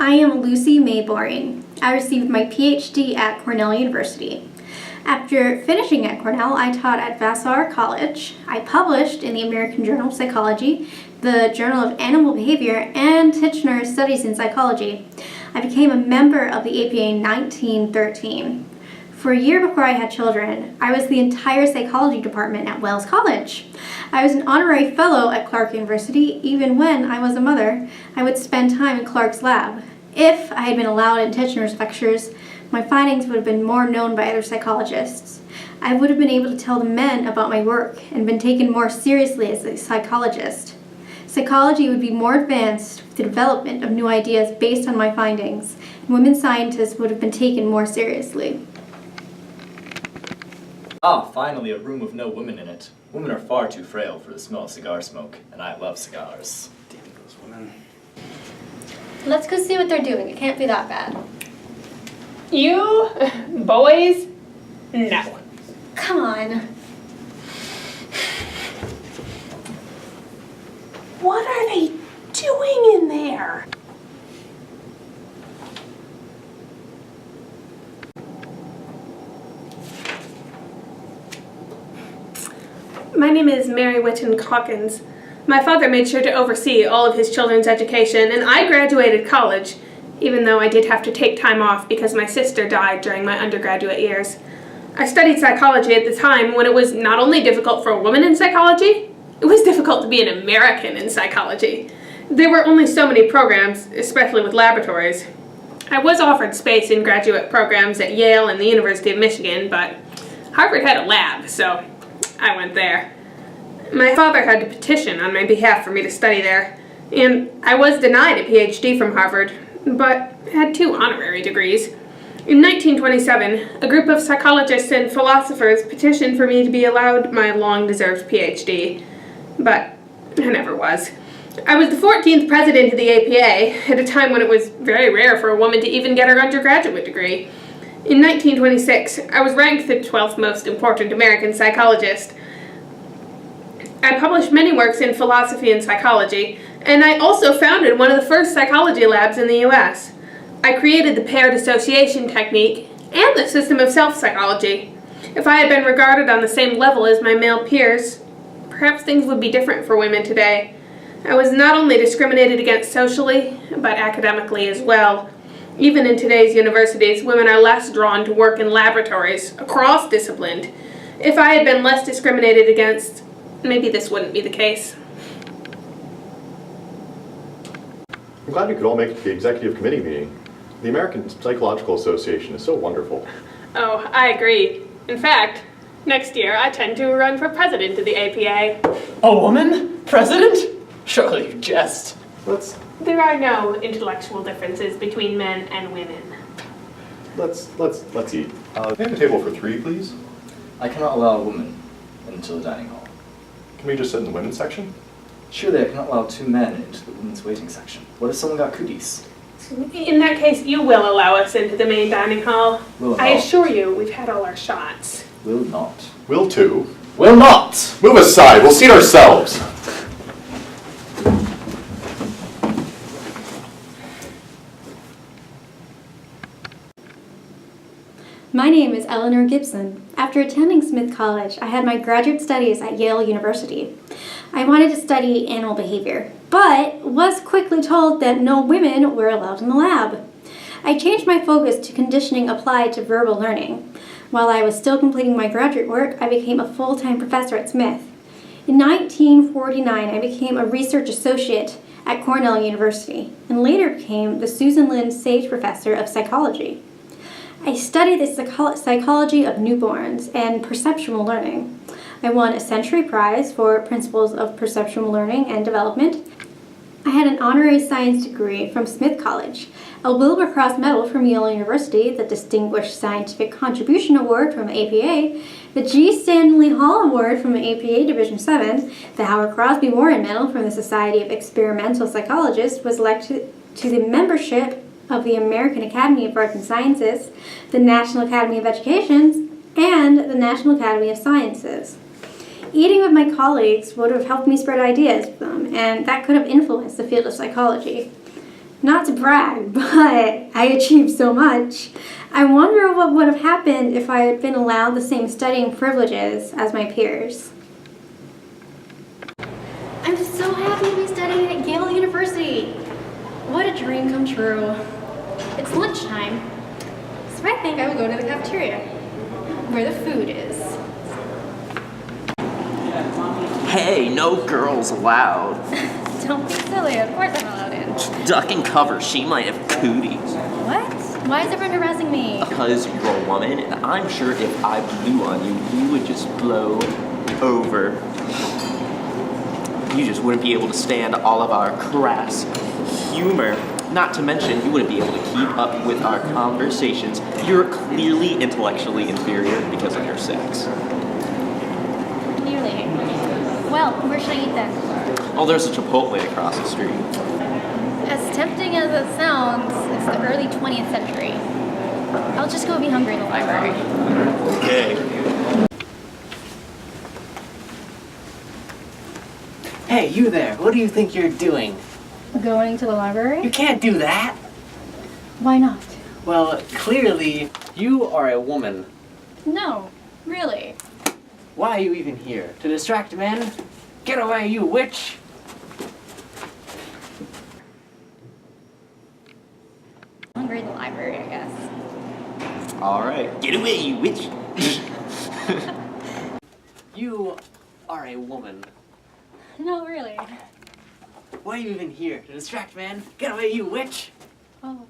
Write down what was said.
I am Lucy May Boring. I received my PhD at Cornell University. After finishing at Cornell, I taught at Vassar College. I published in the American Journal of Psychology, the Journal of Animal Behavior, and Tichenor Studies in Psychology. I became a member of the APA in 1913. For a year before I had children, I was the entire psychology department at Wells College. I was an honorary fellow at Clark University. Even when I was a mother, I would spend time in Clark's lab. If I had been allowed in Tichenor's lectures, my findings would have been more known by other psychologists. I would have been able to tell the men about my work and been taken more seriously as a psychologist. Psychology would be more advanced with the development of new ideas based on my findings, and women scientists would have been taken more seriously. Ah, finally a room with no women in it. Women are far too frail for the smell of cigar smoke, and I love cigars. Damn those women. Let's go see what they're doing. It can't be that bad. You boys, no. Come on. What are they doing in there? My name is Mary Whitten Calkins. My father made sure to oversee all of his children's education, and I graduated college, even though I did have to take time off because my sister died during my undergraduate years. I studied psychology at the time when it was not only difficult for a woman in psychology, it was difficult to be an American in psychology. There were only so many programs, especially with laboratories. I was offered space in graduate programs at Yale and the University of Michigan, but Harvard had a lab, so I went there. My father had to petition on my behalf for me to study there, and I was denied a PhD from Harvard, but had 2 honorary degrees. In 1927, a group of psychologists and philosophers petitioned for me to be allowed my long-deserved PhD, but I never was. I was the 14th president of the APA, at a time when it was very rare for a woman to even get her undergraduate degree. In 1926, I was ranked the 12th most important American psychologist. I published many works in philosophy and psychology, and I also founded one of the first psychology labs in the U.S. I created the paired association technique and the system of self-psychology. If I had been regarded on the same level as my male peers, perhaps things would be different for women today. I was not only discriminated against socially, but academically as well. Even in today's universities, women are less drawn to work in laboratories, across disciplined. If I had been less discriminated against, maybe this wouldn't be the case. I'm glad you could all make it to the executive committee meeting. The American Psychological Association is so wonderful. Oh, I agree. In fact, next year I tend to run for president of the APA. A woman? President? Surely you jest. There are no intellectual differences between men and women. Let's eat. Can I have a table for 3, please? I cannot allow a woman into the dining hall. Can we just sit in the women's section? Surely I cannot allow 2 men into the women's waiting section. What if someone got cooties? In that case, you will allow us into the main dining hall. Will I not. assure you, we've had all our shots. Will not. Will too. Will not! Move aside, we'll seat ourselves. My name is Eleanor Gibson. After attending Smith College, I had my graduate studies at Yale University. I wanted to study animal behavior, but was quickly told that no women were allowed in the lab. I changed my focus to conditioning applied to verbal learning. While I was still completing my graduate work, I became a full-time professor at Smith. In 1949, I became a research associate at Cornell University, and later became the Susan Lynn Sage Professor of Psychology. I studied the psychology of newborns and perceptual learning. I won a Century Prize for Principles of Perceptual Learning and Development. I had an honorary science degree from Smith College, a Wilbur Cross Medal from Yale University, the Distinguished Scientific Contribution Award from APA, the G. Stanley Hall Award from APA Division 7, the Howard Crosby Warren Medal from the Society of Experimental Psychologists, was elected to the membership of the American Academy of Arts and Sciences, the National Academy of Education, and the National Academy of Sciences. Eating with my colleagues would have helped me spread ideas with them, and that could have influenced the field of psychology. Not to brag, but I achieved so much. I wonder what would have happened if I had been allowed the same studying privileges as my peers. I'm so happy to be studying at Yale University. What a dream come true. It's lunchtime, so I think I will go to the cafeteria, where the food is. Hey, no girls allowed. Don't be silly, of course I'm allowed in. Duck and cover, she might have cooties. What? Why is everyone harassing me? Because you're a woman, and I'm sure if I blew on you, you would just blow over. You just wouldn't be able to stand all of our crass humor. Not to mention, you wouldn't be able to keep up with our conversations. You're clearly intellectually inferior because of your sex. Clearly. Well, where should I eat then? Oh, there's a Chipotle across the street. As tempting as it sounds, it's the early 20th century. I'll just go be hungry in the library. Okay. Hey, you there, what do you think you're doing? Going to the library? You can't do that! Why not? Well, clearly, you are a woman. No, really. Why are you even here? To distract men? Get away, you witch! Hungry in the library, I guess. Alright, get away, you witch! You are a woman. No, really. Why are you even here? To distract men? Get away, you witch! Oh.